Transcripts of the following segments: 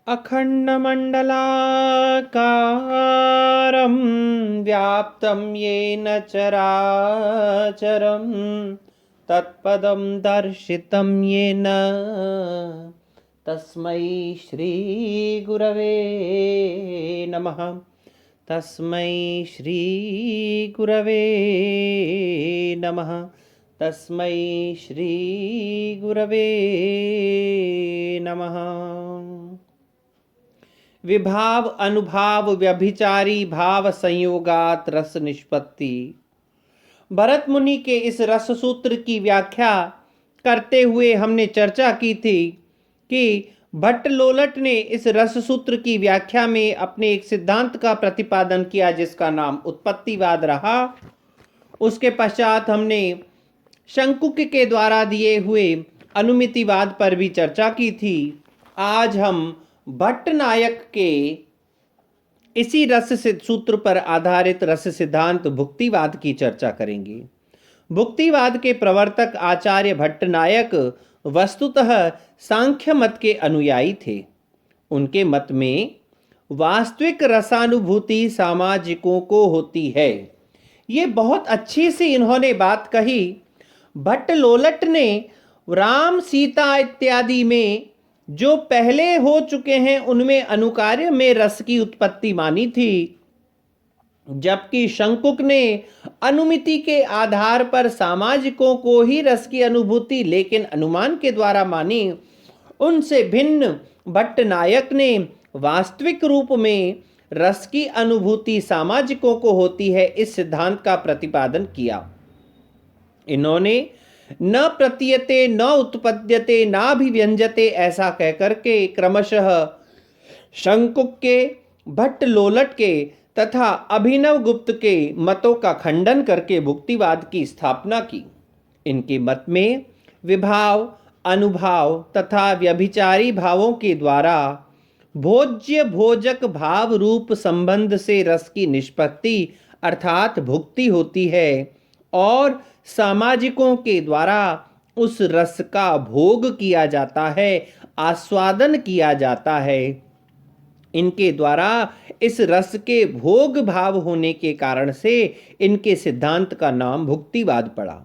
अखण्डमण्डलाकारं व्याप्तं येन चराचरं तत्पदं दर्शितं येन तस्मै श्रीगुरवे नमः। तस्मै श्रीगुरवे नमः। तस्मै श्रीगुरवे नमः। विभाव अनुभाव व्यभिचारी भाव संयोगात रस निष्पत्ति। भरत मुनि के इस रस सूत्र की व्याख्या करते हुए हमने चर्चा की थी कि भट्ट लोलट ने इस रस सूत्र की व्याख्या में अपने एक सिद्धांत का प्रतिपादन किया जिसका नाम उत्पत्तिवाद रहा। उसके पश्चात हमने शंकुक के द्वारा दिए हुए अनुमितिवाद पर भी चर्चा की थी। आज हम भट्ट नायक के इसी रस सूत्र पर आधारित रस सिद्धांत भुक्तिवाद की चर्चा करेंगे। भुक्तिवाद के प्रवर्तक आचार्य भट्ट नायक वस्तुतः सांख्य मत के अनुयायी थे। उनके मत में वास्तविक रसानुभूति सामाजिकों को होती है। ये बहुत अच्छी सी इन्होंने बात कही। भट्ट लोलट ने राम सीता इत्यादि में जो पहले हो चुके हैं उनमें अनुकार्य में रस की उत्पत्ति मानी थी, जबकि शंकुक ने अनुमिति के आधार पर सामाजिकों को ही रस की अनुभूति लेकिन अनुमान के द्वारा मानी। उनसे भिन्न भट्ट नायक ने वास्तविक रूप में रस की अनुभूति सामाजिकों को होती है इस सिद्धांत का प्रतिपादन किया। इन्होंने न प्रतीयते न उत्पद्यते नाभिव्यंजते ऐसा कहकर के क्रमशः शंकुक के, भट्ट लोलट के तथा अभिनव गुप्त के मतों का खंडन करके भुक्तिवाद की स्थापना की। इनके मत में विभाव अनुभाव तथा व्यभिचारी भावों के द्वारा भोज्य भोजक भाव रूप संबंध से रस की निष्पत्ति अर्थात भुक्ति होती है और सामाजिकों के द्वारा उस रस का भोग किया जाता है, आस्वादन किया जाता है। इनके द्वारा इस रस के भोग भाव होने के कारण से इनके सिद्धांत का नाम भुक्तिवाद पड़ा।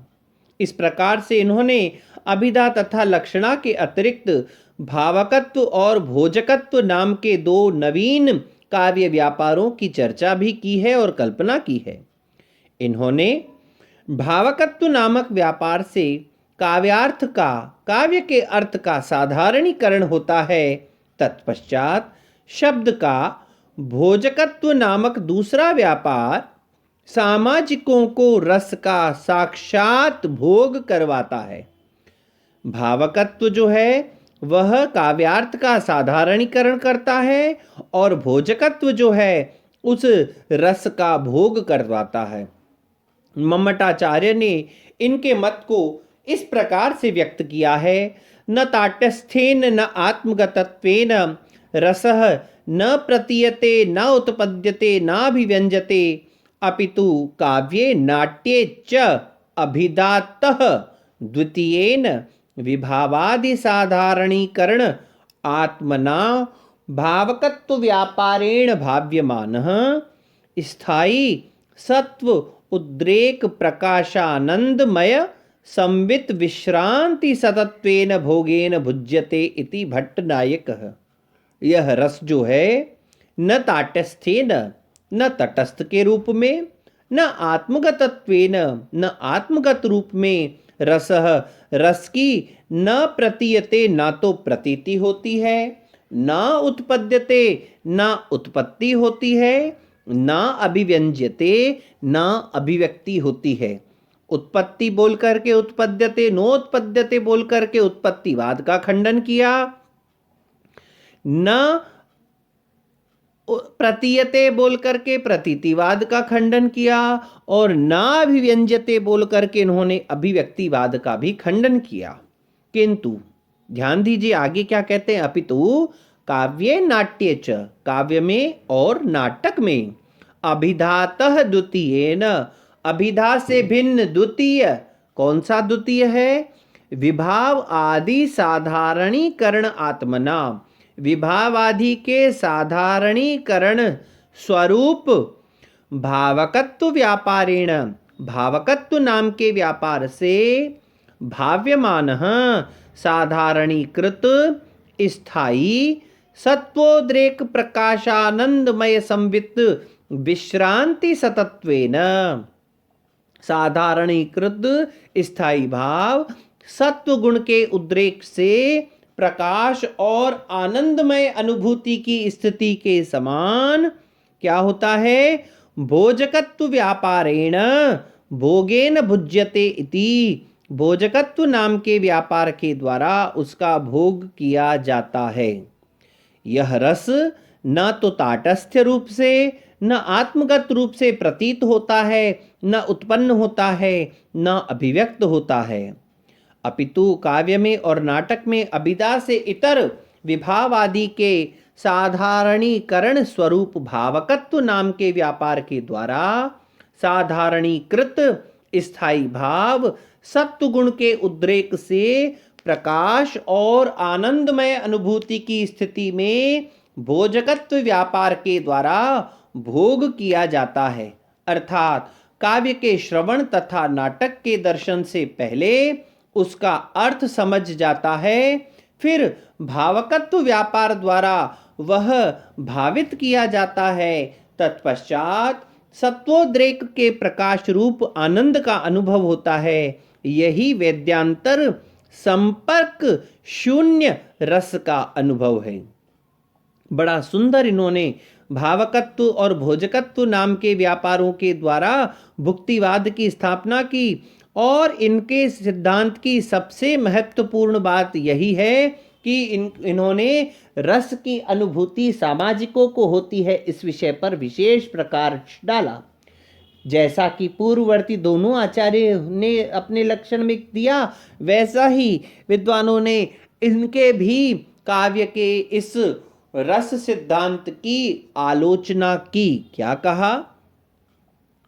इस प्रकार से इन्होंने अभिधा तथा लक्षणा के अतिरिक्त भावकत्व और भोजकत्व नाम के दो नवीन काव्य व्यापारों की चर्चा भी की है और कल्पना की है। इन्होंने भावकत्व नामक व्यापार से काव्यार्थ का, काव्य के अर्थ का साधारणीकरण होता है। तत्पश्चात शब्द का भोजकत्व नामक दूसरा व्यापार सामाजिकों को रस का साक्षात भोग करवाता है। भावकत्व जो है वह काव्यार्थ का साधारणीकरण करता है और भोजकत्व जो है उस रस का भोग करवाता है। मम्मटाचार्य ने इनके मत को इस प्रकार से व्यक्त किया है। न ताटस्थेन न आत्मगतत्वेन रसः न प्रतीयते न उत्पद्यते नाभिव्यंजते अपितु काव्ये नाट्ये च अभिधातः द्वितीयेन विभावादि साधारणीकरण आत्मना भावकत्व व्यापारेण भाव्यमानः स्थायी सत्व उद्रेक प्रकाशानंदमय संवित विश्रांति सतत्वेन भोगेन भुज्यते इति भट्ट नायकः। यह रस जो है न ताटस्थेन न तटस्थ के रूप में न आत्मगतत्वेन न आत्मगत रूप में रसः रस की न प्रतीयते न तो प्रतीति होती है न उत्पद्यते न उत्पत्ति होती है न अभिव्यंज्यते न अभिव्यक्ति होती है। उत्पत्ति बोल करके उत्पद्यते नोत्पद्यते बोल करके उत्पत्तिवाद का खंडन किया, न प्रतीयते बोल करके प्रतीतिवाद का खंडन किया और न अभिव्यंज्यते बोल करके इन्होंने अभिव्यक्तिवाद का भी खंडन किया। किंतु ध्यान दीजिए आगे क्या कहते हैं, अपितु काव्ये नाट्ये च, काव्य में और नाटक में अभिधातः द्वितीयेन, अभिधा से भिन्न द्वितीय, कौन सा द्वितीय है, विभाव आदि साधारणीकरण आत्मना, विभावादि के साधारणीकरण स्वरूप भावकत्व व्यापारेण, भावकत्व नाम के व्यापार से भाव्यमानः साधारणीकृत स्थायी सत्वोद्रेक प्रकाशानंदमय संवित विश्रांति सतत्वेन, साधारणीकृत स्थायी भाव सत्व गुण के उद्रेक से प्रकाश और आनंदमय अनुभूति की स्थिति के समान क्या होता है? भोजकत्व व्यापारेण भोगेन भुज्यते इति, भोजकत्व नाम के व्यापार के द्वारा उसका भोग किया जाता है। यह रस न तो ताटस्थ्य रूप से न आत्मगत रूप से प्रतीत होता है, न उत्पन्न होता है, न अभिव्यक्त होता है, अपितु काव्य में और नाटक में अभिधा से इतर विभाव आदि के साधारणीकरण स्वरूप भावकत्व नाम के व्यापार के द्वारा साधारणीकृत स्थायी भाव सत्व गुण के उद्रेक से प्रकाश और आनंदमय अनुभूति की स्थिति में भोजकत्व व्यापार के द्वारा भोग किया जाता है। अर्थात काव्य के श्रवण तथा नाटक के दर्शन से पहले उसका अर्थ समझ जाता है, फिर भावकत्व व्यापार द्वारा वह भावित किया जाता है, तत्पश्चात सत्वोद्रेक के प्रकाश रूप आनंद का अनुभव होता है। यही वेद्यांतर संपर्क शून्य रस का अनुभव है। बड़ा सुंदर इन्होंने भावकत्व और भोजकत्व नाम के व्यापारों के द्वारा भुक्तिवाद की स्थापना की, और इनके सिद्धांत की सबसे महत्वपूर्ण बात यही है कि इन्होंने रस की अनुभूति सामाजिकों को होती है इस विषय पर विशेष प्रकाश डाला। जैसा कि पूर्ववर्ती दोनों आचार्य ने अपने लक्षण में दिया, वैसा ही विद्वानों ने इनके भी काव्य के इस रस सिद्धांत की आलोचना की। क्या कहा?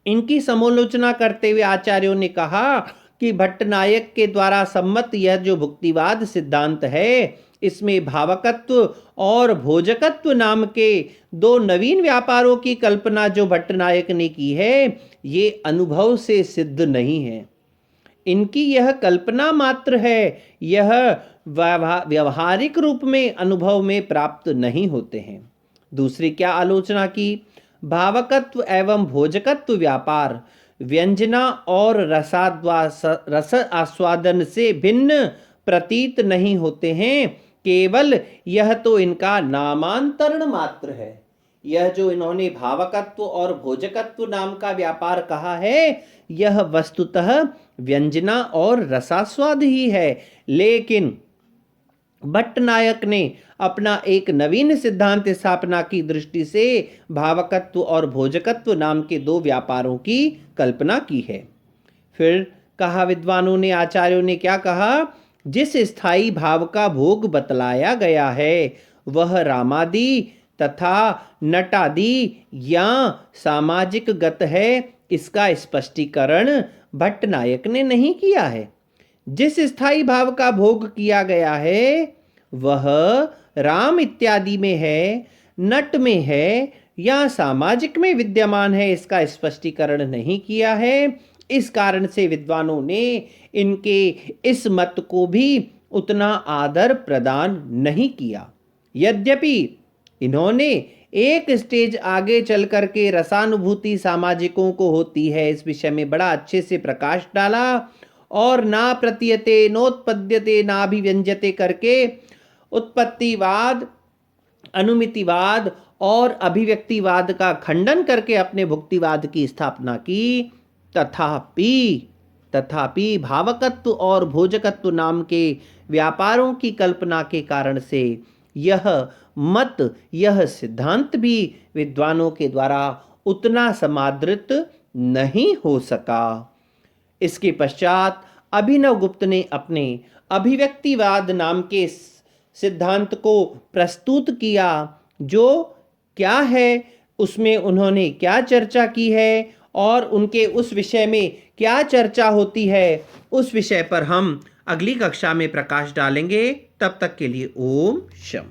इनकी समालोचना करते हुए आचार्यों ने कहा कि भट्टनायक के द्वारा सम्मत यह जो भुक्तिवाद सिद्धांत है, इसमें भावकत्व और भोजकत्व नाम के दो नवीन व्यापारों की कल्पना जो भट्टनायक ने की है, ये अनुभव से सिद्ध नहीं है। इनकी यह कल्पना मात्र है, यह व्यवहारिक रूप में अनुभव में प्राप्त नहीं होते हैं। दूसरी क्या आलोचना की? भावकत्व एवं भोजकत्व व्यापार व्यंजना और रस आस्वादन से भिन्न प्रतीत नहीं होते हैं, केवल यह तो इनका नामांतरण मात्र है। यह जो इन्होंने भावकत्व और भोजकत्व नाम का व्यापार कहा है, यह वस्तुतः व्यंजना और रसास्वाद ही है, लेकिन भट्टनायक ने अपना एक नवीन सिद्धांत स्थापना की दृष्टि से भावकत्व और भोजकत्व नाम के दो व्यापारों की कल्पना की है। फिर कहा विद्वानों ने, आचार्यों ने क्या कहा? जिस स्थायी भाव का भोग बतलाया गया है वह रामादि तथा नटादि या सामाजिक गत है, इसका स्पष्टीकरण भट्टनायक ने नहीं किया है। जिस स्थायी भाव का भोग किया गया है वह राम इत्यादि में है, नट में है या सामाजिक में विद्यमान है, इसका स्पष्टीकरण नहीं किया है। इस कारण से विद्वानों ने इनके इस मत को भी उतना आदर प्रदान नहीं किया। यद्यपि इन्होंने एक स्टेज आगे चल करके रसानुभूति सामाजिकों को होती है इस विषय में बड़ा अच्छे से प्रकाश डाला, और ना प्रतीयते नोत्पद्यते नाभिव्यंजते करके उत्पत्तिवाद, अनुमितिवाद और अभिव्यक्तिवाद का खंडन करके अपने भुक्तिवाद की स्थापना की। तथापि भावकत्व और भोजकत्व नाम के व्यापारों की कल्पना के कारण से यह मत, यह सिद्धांत भी विद्वानों के द्वारा उतना समादृत नहीं हो सका। इसके पश्चात अभिनव गुप्त ने अपने अभिव्यक्तिवाद नाम के सिद्धांत को प्रस्तुत किया। जो क्या है, उसमें उन्होंने क्या चर्चा की है और उनके उस विषय में क्या चर्चा होती है, उस विषय पर हम अगली कक्षा में प्रकाश डालेंगे। तब तक के लिए ओम शम।